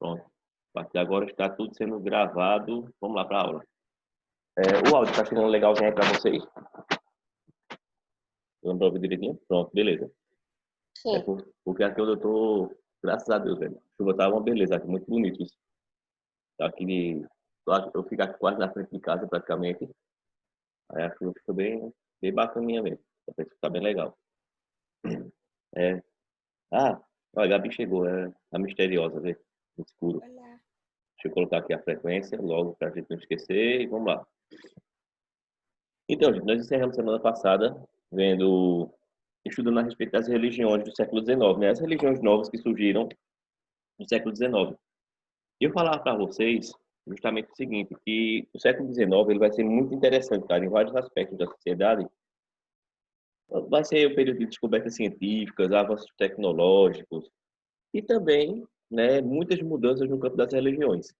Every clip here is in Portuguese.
Pronto. A partir de agora está tudo sendo gravado. Vamos lá para a aula. O áudio está ficando legalzinho aí para vocês? Vamos para ouvir direitinho? Pronto, beleza. Sim. Porque aqui onde eu tô, graças a Deus, velho. A chuva tá uma beleza aqui, muito bonito isso. Tá aqui, eu fico aqui quase na frente de casa praticamente. Aí a chuva fica bem bacaninha mesmo. Tá bem legal. É. Ah, olha, a Gabi chegou, é a misteriosa, vê? No escuro. Olá. Deixa eu colocar aqui a frequência, logo para a gente não esquecer, e vamos lá. Então, gente, nós encerramos semana passada estudando a respeito das religiões do século XIX, né? As religiões novas que surgiram no século XIX. E eu falava para vocês justamente o seguinte, que o século XIX ele vai ser muito interessante, cara, em vários aspectos da sociedade. Vai ser o período de descobertas científicas, avanços tecnológicos e também, né, muitas mudanças no campo das religiões,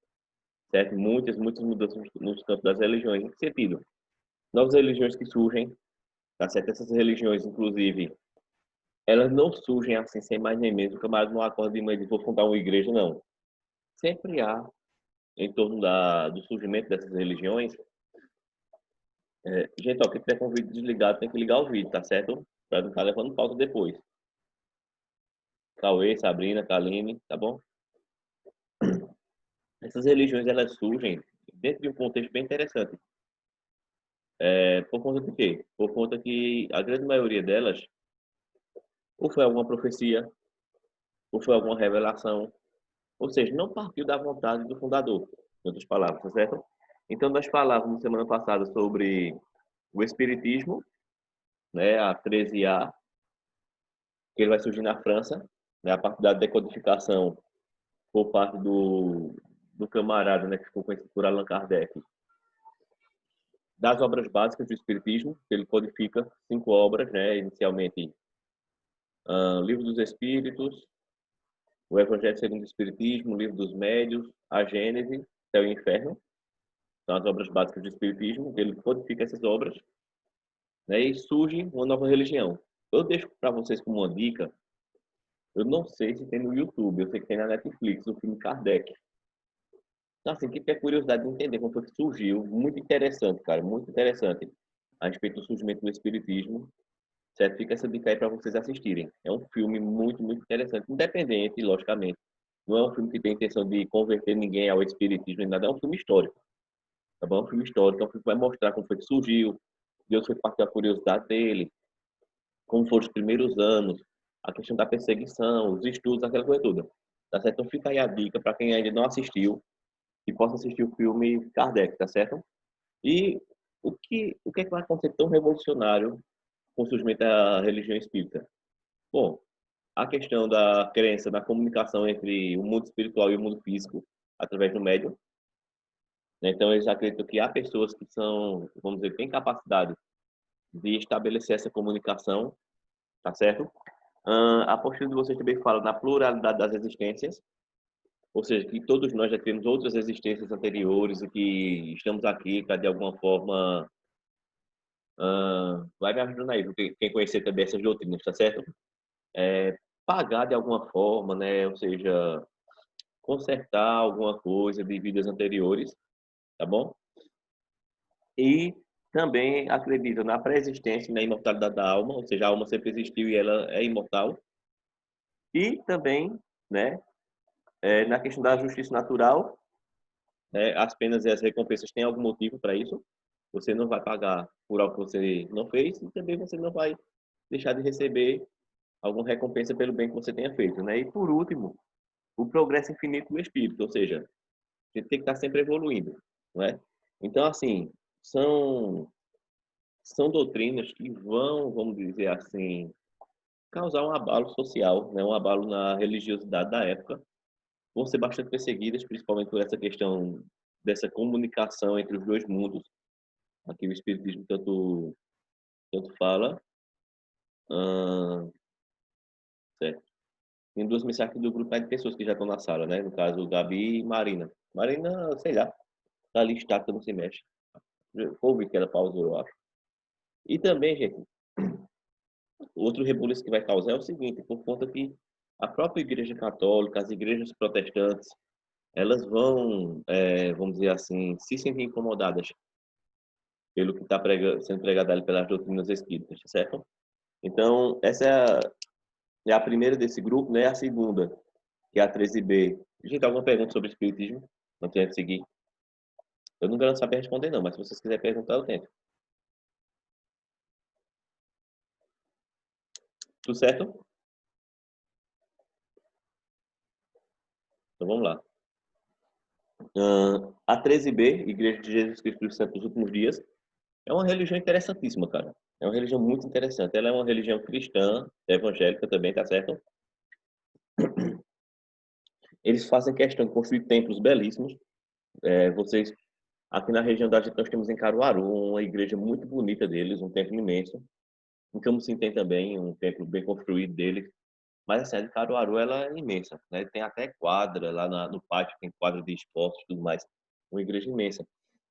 certo? Muitas mudanças no campo das religiões. Em que sentido? Novas religiões que surgem, tá certo? Essas religiões, inclusive, elas não surgem assim, sem mais nem menos. O camarada não acorda de manhã e diz, vou fundar uma igreja, não. Sempre há, em torno do surgimento dessas religiões, gente, ó, quem tiver com o vídeo desligado tem que ligar o vídeo, tá certo? Para não estar levando pauta depois. Cauê, Sabrina, Kaline, tá bom? Essas religiões, elas surgem dentro de um contexto bem interessante. Por conta de quê? Por conta que a grande maioria delas, ou foi alguma profecia, ou foi alguma revelação, ou seja, não partiu da vontade do fundador, em outras palavras, tá certo? Então, nós falávamos semana passada sobre o Espiritismo, né, a 13A, que ele vai surgir na França, né, a partir da decodificação por parte do camarada, né, que ficou conhecido por Allan Kardec, das obras básicas do Espiritismo, que ele codifica 5 obras, né, inicialmente, Livro dos Espíritos, o Evangelho segundo o Espiritismo, o Livro dos Médios, a Gênese, Céu e Inferno, são as obras básicas do Espiritismo, ele codifica essas obras, né, e surge uma nova religião. Eu deixo para vocês como uma dica, eu não sei se tem no YouTube, eu sei que tem na Netflix, o filme Kardec. Então, assim, quem tem curiosidade de entender como foi que surgiu, muito interessante, cara, muito interessante, a respeito do surgimento do Espiritismo, certo? Fica essa dica aí para vocês assistirem. É um filme muito interessante, independente, logicamente. Não é um filme que tem intenção de converter ninguém ao Espiritismo, nem nada, é um filme histórico, tá bom? É um filme histórico, é um filme que vai mostrar como foi que surgiu, Deus foi parte da curiosidade dele, como foram os primeiros anos, a questão da perseguição, os estudos, aquela coisa toda. Tá certo? Então fica aí a dica para quem ainda não assistiu, que possa assistir o filme Kardec, tá certo? E o que é que vai acontecer tão revolucionário com o surgimento da religião espírita? Bom, a questão da crença na comunicação entre o mundo espiritual e o mundo físico através do médium, né? Então eles acreditam que há pessoas que são, vamos dizer, têm capacidade de estabelecer essa comunicação, tá certo? A postura de vocês também fala na pluralidade das existências, ou seja, que todos nós já temos outras existências anteriores e que estamos aqui para, de alguma forma, vai me ajudando aí, quem conhecer também essas doutrinas, tá certo? Pagar de alguma forma, né? Ou seja, consertar alguma coisa de vidas anteriores, tá bom? E também acredito na pré-existência e na imortalidade da alma, ou seja, a alma sempre existiu e ela é imortal. E também, né, na questão da justiça natural, né, as penas e as recompensas têm algum motivo para isso. Você não vai pagar por algo que você não fez e também você não vai deixar de receber alguma recompensa pelo bem que você tenha feito, né? E por último, o progresso infinito do espírito, ou seja, a gente tem que estar sempre evoluindo, não é? Então, assim, são são doutrinas que vamos dizer assim, causar um abalo social, né? Um abalo na religiosidade da época. Vão ser bastante perseguidas, principalmente por essa questão dessa comunicação entre os dois mundos. Aqui o Espiritismo tanto fala. Certo. Tem duas mensagens do grupo aí de pessoas que já estão na sala, né? No caso, Gabi e Marina. Marina, sei lá, tá ali estática, não se mexe. Ouvi que ela pausou, eu acho. E também, gente, outro rebuliço que vai causar é o seguinte, por conta que a própria Igreja Católica, as igrejas protestantes, elas vão, vamos dizer assim, se sentir incomodadas pelo que está sendo pregado ali pelas doutrinas espíritas, certo? Então, essa é a primeira desse grupo, né? A segunda, que é a 13B. Gente, alguma pergunta sobre espiritismo? Não tenho que seguir. Eu não garanto saber responder, não, mas se vocês quiserem perguntar, eu tento. Tudo certo? Então vamos lá. A 13B, Igreja de Jesus Cristo dos Santos dos Últimos Dias, é uma religião interessantíssima, cara. É uma religião muito interessante. Ela é uma religião cristã, evangélica também, tá certo? Eles fazem questão de construir templos belíssimos. Vocês, aqui na região da gente, nós temos em Caruaru uma igreja muito bonita deles, um templo imenso. Em Camusim tem também um templo bem construído deles. Mas assim, a de Caruaru, ela é imensa, né? Tem até quadra lá no pátio, tem quadra de esportes e tudo mais. Uma igreja imensa.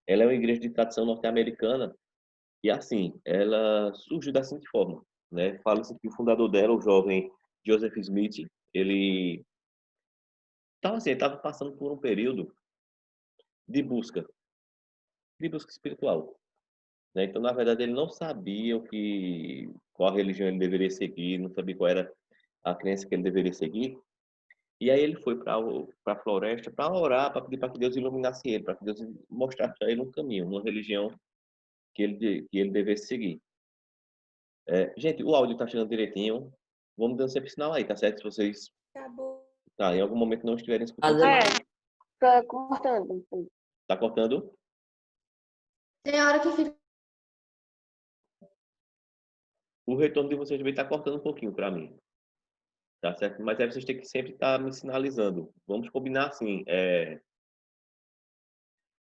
Ela é uma igreja de tradição norte-americana e assim, ela surgiu da seguinte forma, né? Fala-se que o fundador dela, o jovem Joseph Smith, ele estava assim, estava passando por um período de busca, de busca espiritual, né? Então, na verdade, ele não sabia qual religião ele deveria seguir, não sabia qual era a crença que ele deveria seguir. E aí ele foi para a floresta para orar, para pedir para que Deus iluminasse ele, para que Deus mostrasse para ele um caminho, uma religião que ele devesse seguir. Gente, o áudio está chegando direitinho. Vamos dando sempre sinal aí, tá certo? Se vocês, Acabou. tá, em algum momento não estiverem escutando. Tá cortando. Tá cortando? Tem hora que fica. O retorno de vocês também está cortando um pouquinho para mim. Tá certo? Mas aí vocês têm que sempre estar me sinalizando. Vamos combinar assim.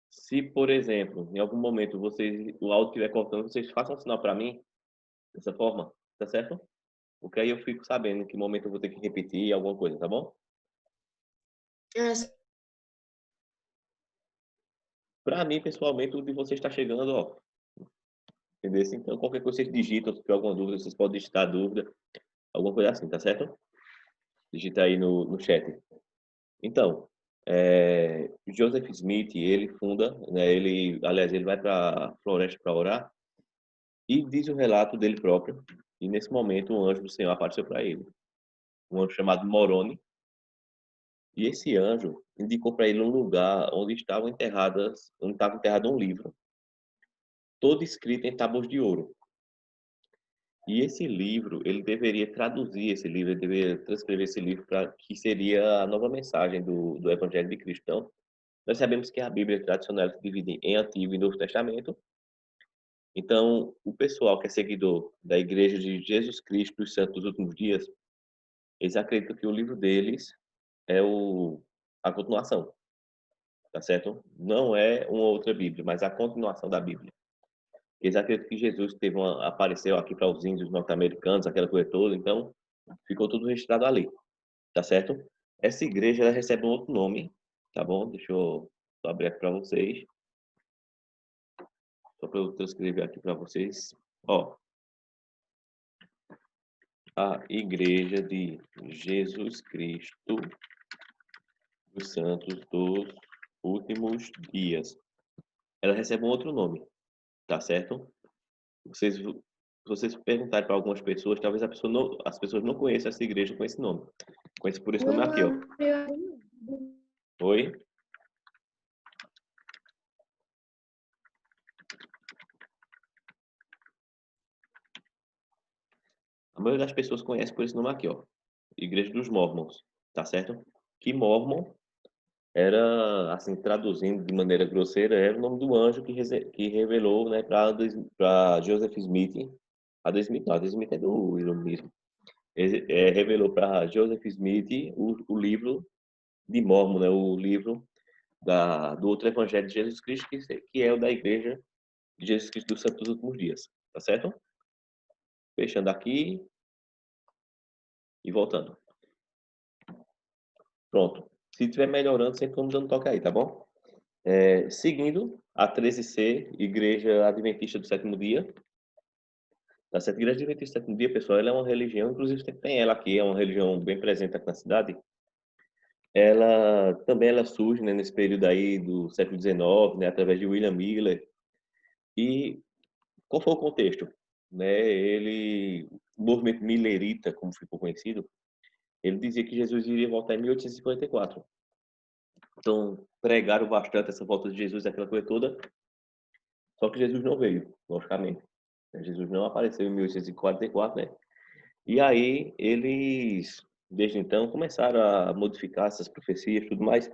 Se, por exemplo, em algum momento o áudio estiver cortando, vocês façam um sinal para mim dessa forma, tá certo? Porque aí eu fico sabendo em que momento eu vou ter que repetir alguma coisa, tá bom? Para mim, pessoalmente, o de vocês está chegando, ó. Entendeu? Então, qualquer coisa vocês digitam, se tiver alguma dúvida, vocês podem digitar a dúvida, alguma coisa assim, tá certo? Digita aí no chat. Então, Joseph Smith, ele funda, né, aliás, ele vai para a floresta para orar e diz o relato dele próprio. E nesse momento, um anjo do Senhor apareceu para ele, um anjo chamado Moroni. E esse anjo indicou para ele um lugar onde estava enterrado um livro, todo escrito em tábuas de ouro. E esse livro, ele deveria traduzir esse livro, ele deveria transcrever esse livro para que seria a nova mensagem do Evangelho de Cristo. Então, nós sabemos que a Bíblia tradicional se divide em Antigo e Novo Testamento. Então, o pessoal que é seguidor da Igreja de Jesus Cristo dos Santos dos Últimos Dias, eles acreditam que o livro deles é a continuação, tá certo? Não é uma outra Bíblia, mas a continuação da Bíblia. Eles acreditam que Jesus apareceu aqui para os índios norte-americanos, aquela coisa toda, então ficou tudo registrado ali, tá certo? Essa igreja ela recebe um outro nome, tá bom? Deixa eu só abrir aqui para vocês, só para eu transcrever aqui para vocês. Ó, a Igreja de Jesus Cristo dos Santos dos Últimos Dias. Ela recebe um outro nome, tá certo? Se vocês perguntarem para algumas pessoas, talvez as pessoas não conheçam essa igreja com esse nome. Conhece por esse nome aqui, ó. Oi? A maioria das pessoas conhece por esse nome aqui, ó. Igreja dos Mormons, tá certo? Que Mormon era, assim, traduzindo de maneira grosseira, era o nome do anjo que revelou, né, para Joseph Smith. Adam Smith não, Adam Smith é do iluminismo. Ele, revelou para Joseph Smith o livro de Mormon, né, o livro do outro evangelho de Jesus Cristo, que é o da igreja de Jesus Cristo dos Santos dos Últimos Dias, tá certo? Fechando aqui e voltando. Pronto. Se estiver melhorando, sempre vamos dando toque aí, tá bom? Seguindo a 13C, Igreja Adventista do Sétimo Dia. A Igreja Adventista do Sétimo Dia, pessoal, ela é uma religião, inclusive tem ela aqui, é uma religião bem presente aqui na cidade, ela também ela surge, né, nesse período aí do século XIX, né, através de William Miller. E qual foi o contexto? Né, o movimento millerita, como ficou conhecido, ele dizia que Jesus iria voltar em 1854. Então, pregaram bastante essa volta de Jesus, aquela coisa toda, só que Jesus não veio, logicamente. Jesus não apareceu em 1844, né? E aí, eles, desde então, começaram a modificar essas profecias e tudo mais,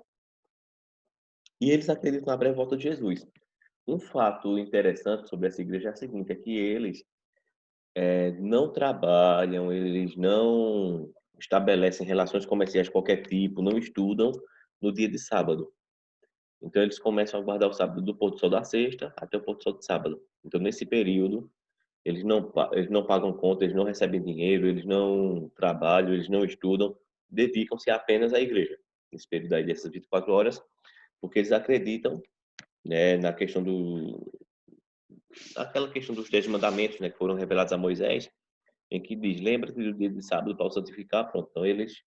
e eles acreditam na breve volta de Jesus. Um fato interessante sobre essa igreja é o seguinte, é que eles não trabalham, eles não estabelecem relações comerciais de qualquer tipo, não estudam no dia de sábado. Então, eles começam a guardar o sábado do pôr do sol da sexta até o pôr do sol de sábado. Então, nesse período, eles não pagam conta, eles não recebem dinheiro, eles não trabalham, eles não estudam, dedicam-se apenas à igreja. Nesse período aí dessas 24 horas, porque eles acreditam, né, aquela questão dos 10 mandamentos, né, que foram revelados a Moisés, em que diz, lembra-te do dia de sábado para o santificar, pronto. Então, eles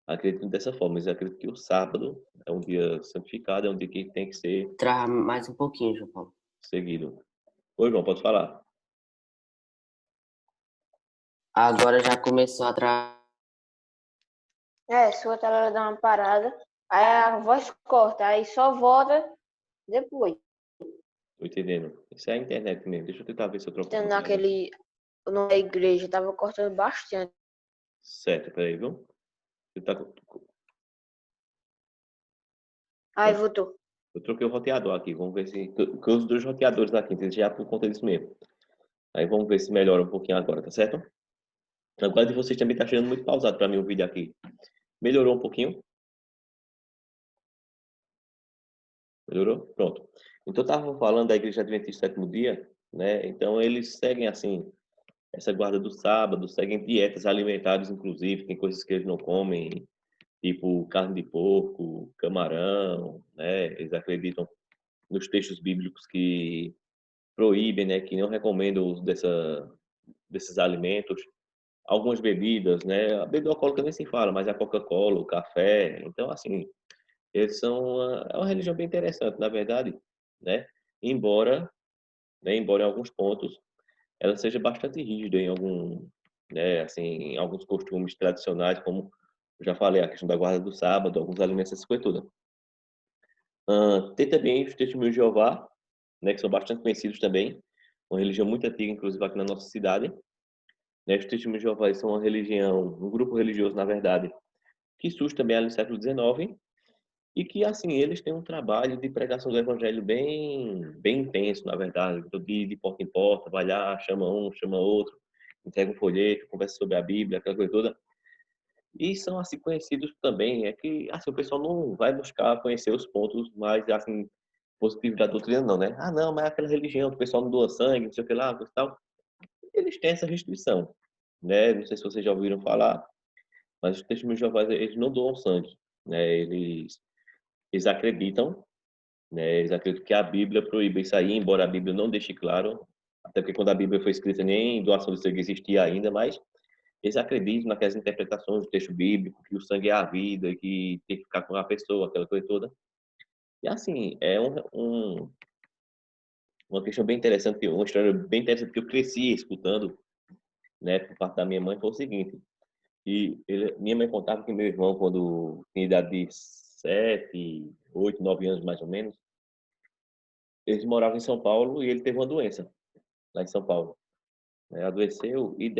acreditam dessa forma, eles acreditam que o sábado é um dia santificado, é um dia que tem que ser Trava mais um pouquinho, João Paulo. seguido. Oi, João, pode falar. Agora já começou a travar. Sua tela dá uma parada, aí a voz corta, aí só volta depois. Tô entendendo. Isso é a internet mesmo. Deixa eu tentar ver se eu troco um Então, pouquinho aqui. na igreja, tava cortando bastante. Certo, peraí, viu? Você tá... Aí voltou. Eu troquei o roteador aqui. Vamos ver se... Porque os dois roteadores aqui, então já por conta disso mesmo. Aí vamos ver se melhora um pouquinho agora, tá certo? Agora de vocês também tá achando muito pausado para mim o vídeo aqui. Melhorou um pouquinho? Melhorou? Pronto. Então eu tava falando da Igreja Adventista do Sétimo Dia, né? Então eles seguem assim essa guarda do sábado, seguem dietas alimentares, inclusive, tem coisas que eles não comem, tipo carne de porco, camarão, né? Eles acreditam nos textos bíblicos que proíbem, né? Que não recomendam o uso desses alimentos. Algumas bebidas, né? A bebida alcoólica nem se fala, mas a Coca-Cola, o café. Então, assim, eles são é uma religião bem interessante, na verdade, né? Embora, embora em alguns pontos ela seja bastante rígida em né, assim, em alguns costumes tradicionais, como eu já falei, a questão da guarda do sábado, alguns alimentos, essa coisa toda. Tem também os Testemunhos de Jeová, né, que são bastante conhecidos também, uma religião muito antiga, inclusive aqui na nossa cidade. Né, os Testemunhos de Jeová são uma religião, um grupo religioso, na verdade, que surge também ali no século XIX e que, assim, eles têm um trabalho de pregação do evangelho bem intenso, na verdade, então, de porta em porta, vai lá, chama um, chama outro, entrega um folheto, conversa sobre a Bíblia, aquela coisa toda. E são assim conhecidos também, é que assim o pessoal não vai buscar conhecer os pontos mais assim positivos da doutrina não, né? Ah, não, mas é aquela religião, o pessoal não doa sangue, não sei o que lá, coisa e tal. Eles têm essa restrição, né? Não sei se vocês já ouviram falar, mas os testemunhos de Jeová, eles não doam sangue, né? Eles acreditam, né? Eles acreditam que a Bíblia proíbe isso aí, embora a Bíblia não deixe claro, até porque quando a Bíblia foi escrita nem doação de sangue existia ainda, mas eles acreditam naquelas interpretações do texto bíblico, que o sangue é a vida, que tem que ficar com a pessoa, aquela coisa toda. E assim, é uma questão bem interessante, uma história bem interessante que eu cresci escutando, né, por parte da minha mãe, foi o seguinte, minha mãe contava que meu irmão, quando tinha idade de 7, 8, 9 anos mais ou menos, eles moravam em São Paulo e ele teve uma doença lá em São Paulo. Né, adoeceu e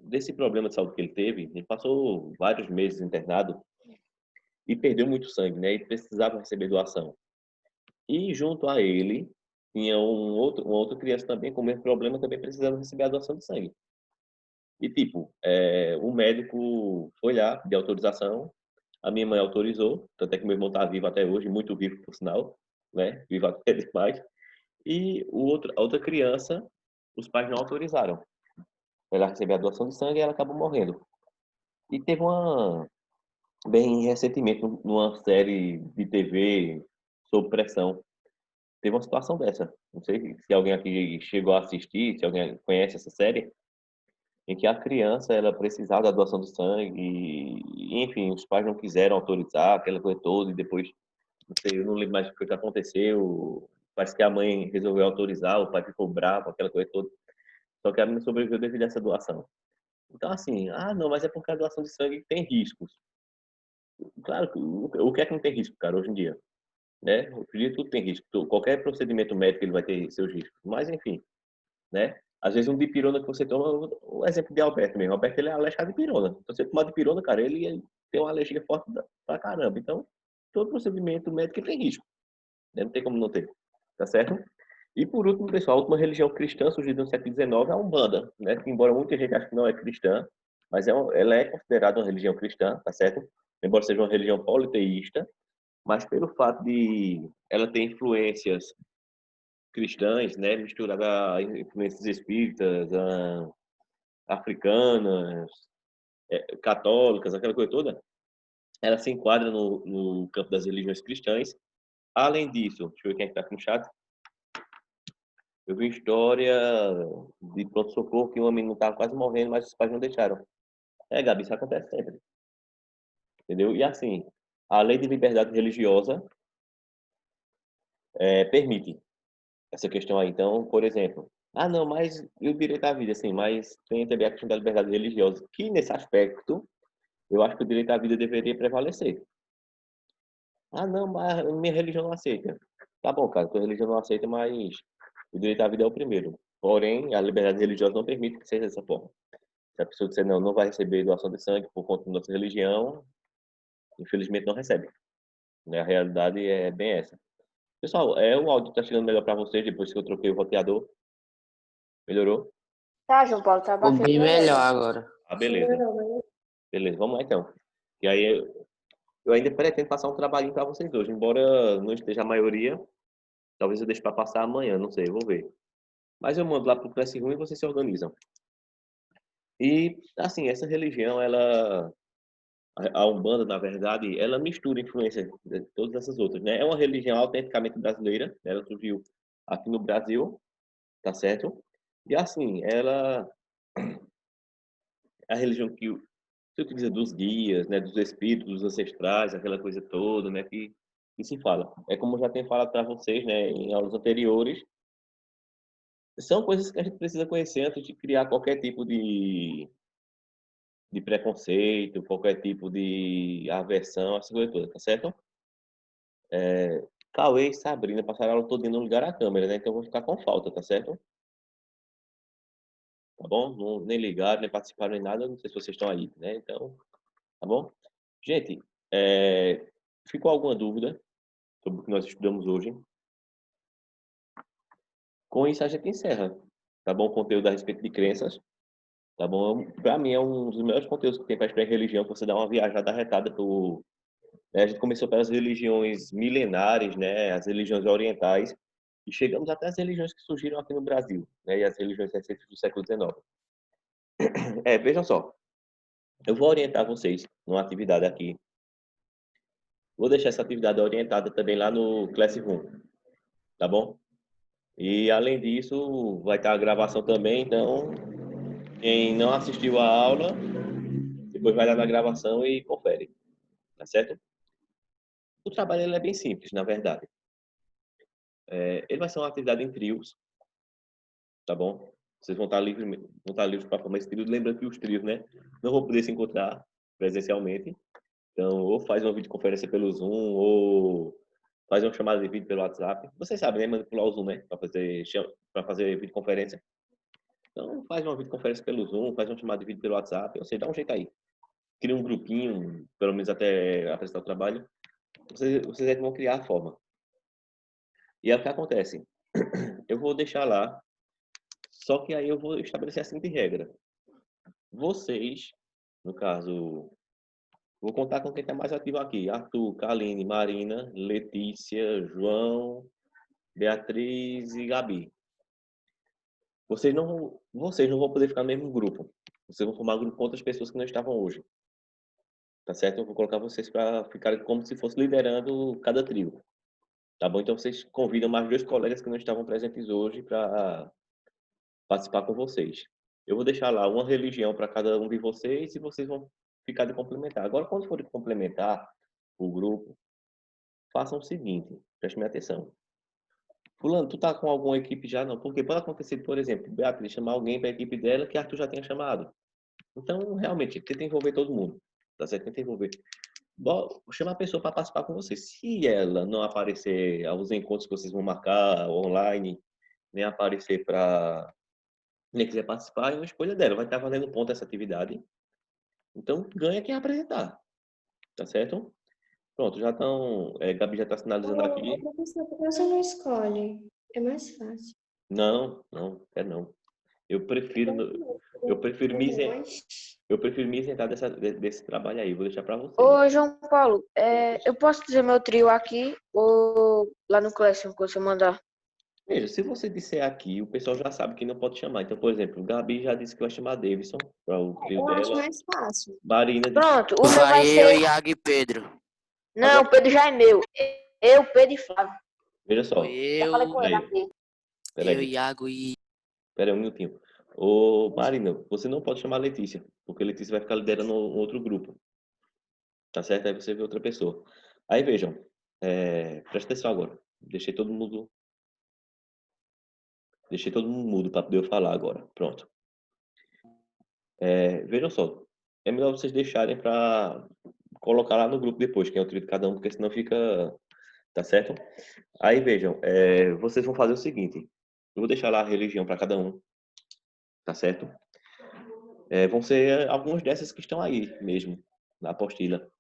desse problema de saúde que ele teve, ele passou vários meses internado e perdeu muito sangue, né? E precisava receber doação. E junto a ele tinha uma outra criança também com o mesmo problema, também precisando receber a doação de sangue. E tipo, o médico foi lá, pediu autorização, a minha mãe autorizou, tanto é que meu irmão está vivo até hoje, muito vivo por sinal, né? Vivo até demais. E a outra criança, os pais não autorizaram. Ela recebeu a doação de sangue e ela acabou morrendo. E teve bem recentemente, numa série de TV sob pressão, teve uma situação dessa. Não sei se alguém aqui chegou a assistir, se alguém conhece essa série. em que a criança ela precisava da doação de sangue e, enfim, os pais não quiseram autorizar aquela coisa toda e depois, não sei, eu não lembro mais o que foi que aconteceu, parece que a mãe resolveu autorizar, o pai ficou bravo, aquela coisa toda, só que a menina sobreviveu devido a essa doação. Então, assim, não, mas é porque a doação de sangue tem riscos. Claro, o que é que não tem risco, cara, hoje em dia? Né? Hoje em dia tudo tem risco. Qualquer procedimento médico ele vai ter seus riscos. Mas, enfim, né? Às vezes um dipirona que você toma, o exemplo de Alberto mesmo. Alberto, ele é alérgico a dipirona. Então, você tomar dipirona, cara, ele tem uma alergia forte pra caramba. Então, todo procedimento médico ele tem risco, né? Não tem como não ter. Tá certo? E por último, pessoal, a última religião cristã surgida no século XIX é a Umbanda, né? Que embora muita gente ache que não é cristã, mas ela é considerada uma religião cristã, tá certo? Embora seja uma religião politeísta, mas pelo fato de ela ter influências cristãs, né, misturada a influências espíritas, africanas, católicas, aquela coisa toda, ela se enquadra no campo das religiões cristãs. Além disso, deixa eu ver quem é que está aqui no chat. Eu vi história de pronto-socorro que uma menina estava quase morrendo, mas os pais não deixaram. Gabi, isso acontece sempre. Entendeu? E assim, a lei de liberdade religiosa permite essa questão aí. Então, por exemplo, não, mas o direito à vida, sim, mas tem também a questão da liberdade religiosa, que nesse aspecto, eu acho que o direito à vida deveria prevalecer. Não, mas minha religião não aceita. Tá bom, cara, tua religião não aceita, mas o direito à vida é o primeiro. Porém, a liberdade religiosa não permite que seja dessa forma. Se a pessoa disser não, não vai receber doação de sangue por conta da nossa religião, infelizmente não recebe. Né? A realidade é bem essa. Pessoal, o áudio está chegando melhor para vocês depois que eu troquei o roteador. Melhorou? Tá, João Paulo, tá Ficou bastante bem melhor melhor. agora. Beleza. Beleza, vamos lá então. E aí eu ainda pretendo passar um trabalhinho para vocês hoje, embora não esteja a maioria, talvez eu deixe para passar amanhã, não sei, vou ver. Mas eu mando lá pro Classroom e vocês se organizam. E assim, essa religião, a Umbanda, na verdade, ela mistura influências de todas essas outras, né? É uma religião autenticamente brasileira, né? Ela surgiu aqui no Brasil, tá certo? E assim, ela é a religião que se utiliza dos guias, né, dos espíritos, dos ancestrais, aquela coisa toda, né, que se fala. É como eu já tenho falado para vocês, né, em aulas anteriores, são coisas que a gente precisa conhecer antes de criar qualquer tipo de preconceito, qualquer tipo de aversão, essa coisa toda, tá certo? Cauê e Sabrina passaram a aula toda no lugar a câmera, né, então eu vou ficar com falta, tá certo? Tá bom? Não, nem ligaram, nem participaram nem nada, não sei se vocês estão aí, né, então, tá bom? Gente, ficou alguma dúvida sobre o que nós estudamos hoje? Com isso a gente encerra, tá bom? O conteúdo a respeito de crenças, tá bom? Para mim é um dos melhores conteúdos que tem para estudar religião, você dá uma viajada arretada pro, né? A gente começou pelas religiões milenares, né? As religiões orientais e chegamos até as religiões que surgiram aqui no Brasil, né? E as religiões recentes do século XIX. Vejam só, eu vou orientar vocês numa atividade aqui. Vou deixar essa atividade orientada também lá no Classroom, tá bom? E além disso, vai estar a gravação também, então quem não assistiu a aula, depois vai lá na gravação e confere, tá certo? O trabalho ele é bem simples, na verdade. Ele vai ser uma atividade em trios, tá bom? Vocês vão estar livres para formar esse trio. Lembrando que os trios, né, não vão poder se encontrar presencialmente. Então, ou faz uma videoconferência pelo Zoom, ou faz uma chamada de vídeo pelo WhatsApp. Vocês sabem, né, manipular o Zoom, né, para fazer videoconferência. Então, faz uma videoconferência pelo Zoom, faz uma chamada de vídeo pelo WhatsApp, ou seja, dá um jeito aí. Cria um grupinho, pelo menos até apresentar o trabalho. Vocês é que vão criar a forma. E é o que acontece. Eu vou deixar lá, só que aí eu vou estabelecer a seguinte regra. Vocês, no caso, vou contar com quem está mais ativo aqui. Arthur, Kaline, Marina, Letícia, João, Beatriz e Gabi. Vocês não vão poder ficar no mesmo grupo. Vocês vão formar grupo com outras pessoas que não estavam hoje. Tá certo? Eu vou colocar vocês para ficarem como se fosse liderando cada trio. Tá bom? Então vocês convidam mais 2 colegas que não estavam presentes hoje para participar com vocês. Eu vou deixar lá uma religião para cada um de vocês e vocês vão ficar de complementar. Agora, quando for de complementar o grupo, façam o seguinte, prestem atenção. Fulano, tu tá com alguma equipe já? Não, porque pode acontecer, por exemplo, Beatriz chamar alguém para a equipe dela que Arthur já tenha chamado. Então, realmente, tenta envolver todo mundo, tá certo? Tenta envolver. Vou chamar a pessoa para participar com vocês. Se ela não aparecer aos encontros que vocês vão marcar online, nem aparecer para nem quiser participar, é uma escolha dela. Vai estar valendo ponto essa atividade. Então, ganha quem apresentar, tá certo? Pronto, já estão. Gabi já está sinalizando aqui. Professor, por que você não escolhe? É mais fácil. Não, não, não. Eu prefiro, eu prefiro me isentar, Mas eu prefiro me isentar desse trabalho aí. Vou deixar para vocês. Ô, João Paulo, eu posso dizer meu trio aqui ou lá no Classroom quando você mandar? Veja, se você disser aqui, o pessoal já sabe que não pode chamar. Então, por exemplo, Gabi já disse que vai chamar Davidson para o trio eu acho dela. mais fácil. Marina disse. Pronto, o meu vai Vai eu, ser... Iago e Pedro. Não, o Pedro já é meu. Eu, Pedro e Flávio. Veja só. Já falei com ele Aí, aqui. peraí. Eu, Iago e... Pera aí um minutinho. Ô, Marina, você não pode chamar a Letícia, porque a Letícia vai ficar liderando um outro grupo. Tá certo? Aí você vê outra pessoa. Aí vejam, presta atenção agora. Deixei todo mundo mudo para poder eu falar agora. Pronto. Vejam só. É melhor vocês deixarem para colocar lá no grupo depois, quem é o trio de cada um, porque senão fica. Tá certo? Aí vejam, vocês vão fazer o seguinte. Eu vou deixar lá a religião para cada um. Tá certo? Vão ser algumas dessas que estão aí mesmo, na apostila.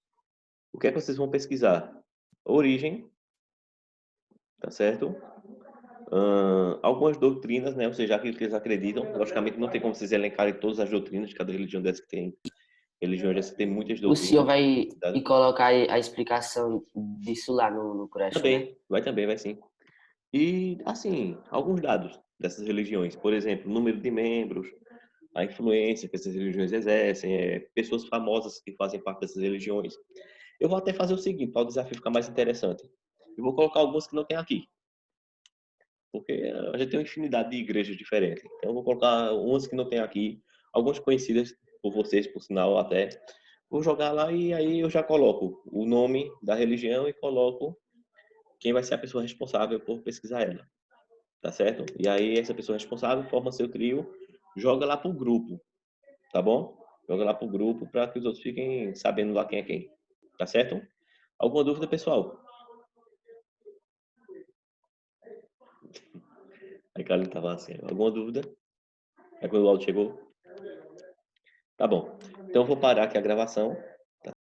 O que é que vocês vão pesquisar? Origem, tá certo? Algumas doutrinas, né? Ou seja, aquilo que eles acreditam. Logicamente, não tem como vocês elencarem todas as doutrinas de cada religião dessa que tem. Religião dessa que tem muitas O doutrinas. senhor vai e colocar a explicação disso lá no Crash, né? Também, vai sim. E, assim, alguns dados dessas religiões. Por exemplo, o número de membros, a influência que essas religiões exercem, pessoas famosas que fazem parte dessas religiões. Eu vou até fazer o seguinte, para o desafio ficar mais interessante. Eu vou colocar alguns que não tem aqui. Porque a gente tem uma infinidade de igrejas diferentes. Então, eu vou colocar umas que não tem aqui, algumas conhecidas por vocês, por sinal, até. Vou jogar lá e aí eu já coloco o nome da religião e coloco quem vai ser a pessoa responsável por pesquisar ela. Tá certo? E aí, essa pessoa responsável forma seu trio, joga lá pro grupo. Tá bom? Joga lá pro grupo para que os outros fiquem sabendo lá quem é quem. Tá certo? Alguma dúvida, pessoal? Aí Carlinhos tava assim, alguma dúvida? É quando o Aldo chegou? Tá bom. Então eu vou parar aqui a gravação.